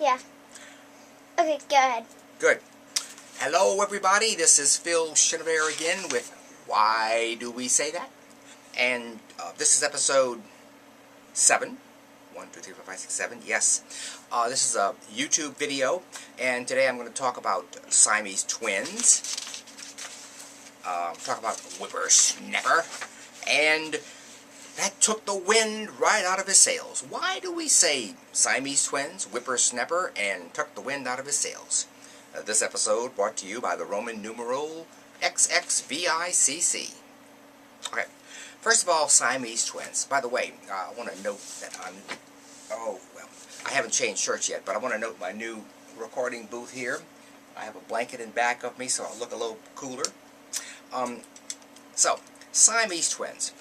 Yeah. Okay, go ahead. Good. Hello, everybody. This is Phil Chenevert again with Why Do We Say That? And this is episode 7. 1, 2, 3, 4, 5, 6, 7. Yes. This is a YouTube video, and today I'm going to talk about Siamese Twins. Talk about Whippersnapper. And that took the wind right out of his sails. Why do we say Siamese Twins, Whippersnapper, and took the wind out of his sails? This episode brought to you by the Roman numeral XXVICC. Okay, first of all, Siamese Twins. By the way, I want to note that I haven't changed shirts yet, but I want to note my new recording booth here. I have a blanket in back of me, so I'll look a little cooler. So, Siamese Twins.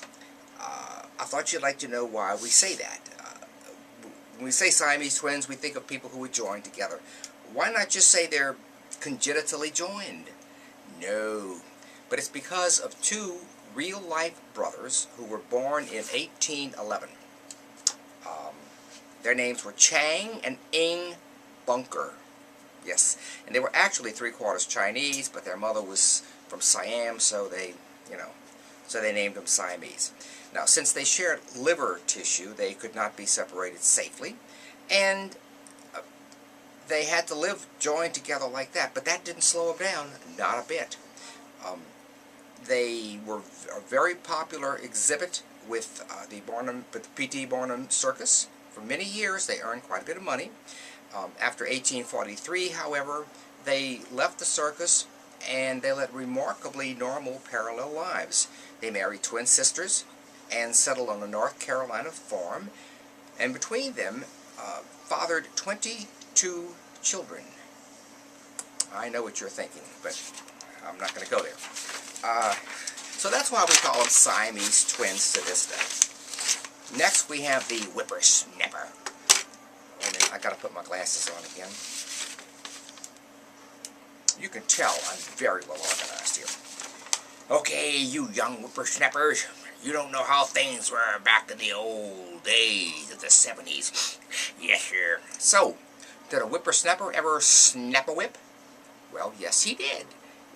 I thought you'd like to know why we say that. When we say Siamese Twins, we think of people who would join together. Why not just say they're congenitally joined? No. But it's because of two real-life brothers who were born in 1811. Their names were Chang and Ing Bunker. Yes. And they were actually three-quarters Chinese, but their mother was from Siam, so they named them Siamese. Now, since they shared liver tissue, they could not be separated safely, and they had to live joined together like that, but that didn't slow them down, not a bit. They were a very popular exhibit with the P.T. Barnum Circus. For many years, they earned quite a bit of money. After 1843, however, they left the circus and they led remarkably normal parallel lives. They married twin sisters and settled on a North Carolina farm, and between them fathered 22 children. I know what you're thinking, but I'm not going to go there. So that's why we call them Siamese Twins to this day. Next we have the Whippersnapper. And then I got to put my glasses on again. You can tell I'm very well organized here. Okay, you young whippersnappers, you don't know how things were back in the old days of the 70s. Yes, sir. So, did a whippersnapper ever snap a whip? Well, yes, he did.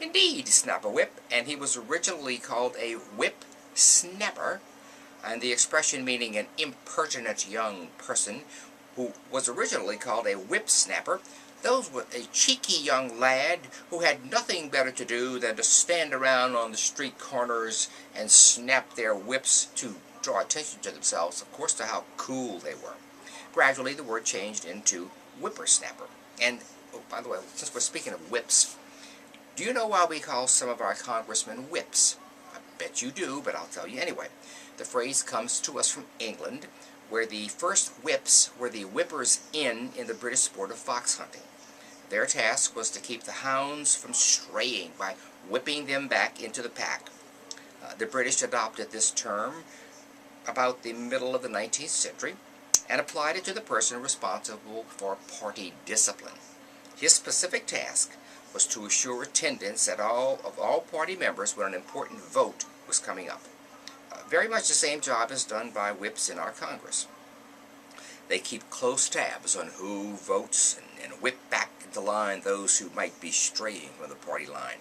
Indeed, snap a whip, and he was originally called a whip snapper, and the expression meaning an impertinent young person who was originally called a whip snapper. Those were a cheeky young lad who had nothing better to do than to stand around on the street corners and snap their whips to draw attention to themselves, of course, to how cool they were. Gradually, the word changed into whippersnapper. And, oh, by the way, since we're speaking of whips, do you know why we call some of our congressmen whips? I bet you do, but I'll tell you anyway. The phrase comes to us from England, where the first whips were the whippers in the British sport of fox hunting. Their task was to keep the hounds from straying by whipping them back into the pack. The British adopted this term about the middle of the 19th century and applied it to the person responsible for party discipline. His specific task was to assure attendance at all party members when an important vote was coming up. Very much the same job is done by whips in our Congress. They keep close tabs on who votes and whip back into line those who might be straying from the party line.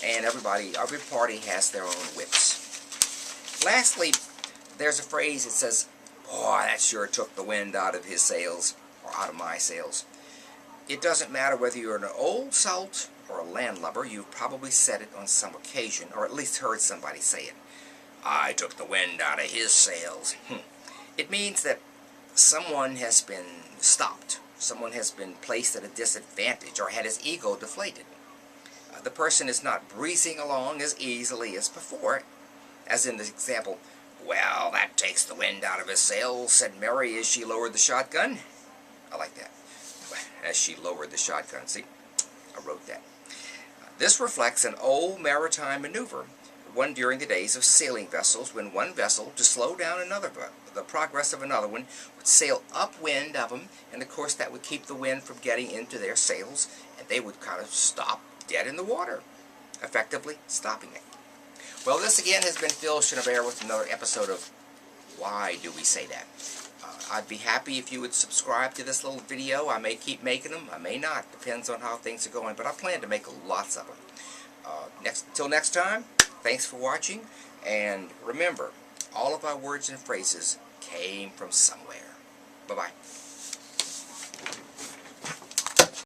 And every party has their own whips. Lastly, there's a phrase that says, "Boy, that sure took the wind out of his sails," or out of my sails. It doesn't matter whether you're an old salt or a landlubber, you've probably said it on some occasion, or at least heard somebody say it. "I took the wind out of his sails." It means that someone has been stopped. Someone has been placed at a disadvantage or had his ego deflated. The person is not breezing along as easily as before. As in the example, "Well, that takes the wind out of his sails," said Mary as she lowered the shotgun. I like that. As she lowered the shotgun. See, I wrote that. This reflects an old maritime maneuver, one during the days of sailing vessels, when one vessel, to slow down the progress of another one, would sail upwind of them, and of course that would keep the wind from getting into their sails, and they would kind of stop dead in the water, effectively stopping it. Well, this again has been Phil Chenevert with another episode of Why Do We Say That? I'd be happy if you would subscribe to this little video. I may keep making them, I may not. Depends on how things are going, but I plan to make lots of them. Till next time, thanks for watching, and remember, all of our words and phrases came from somewhere. Bye-bye.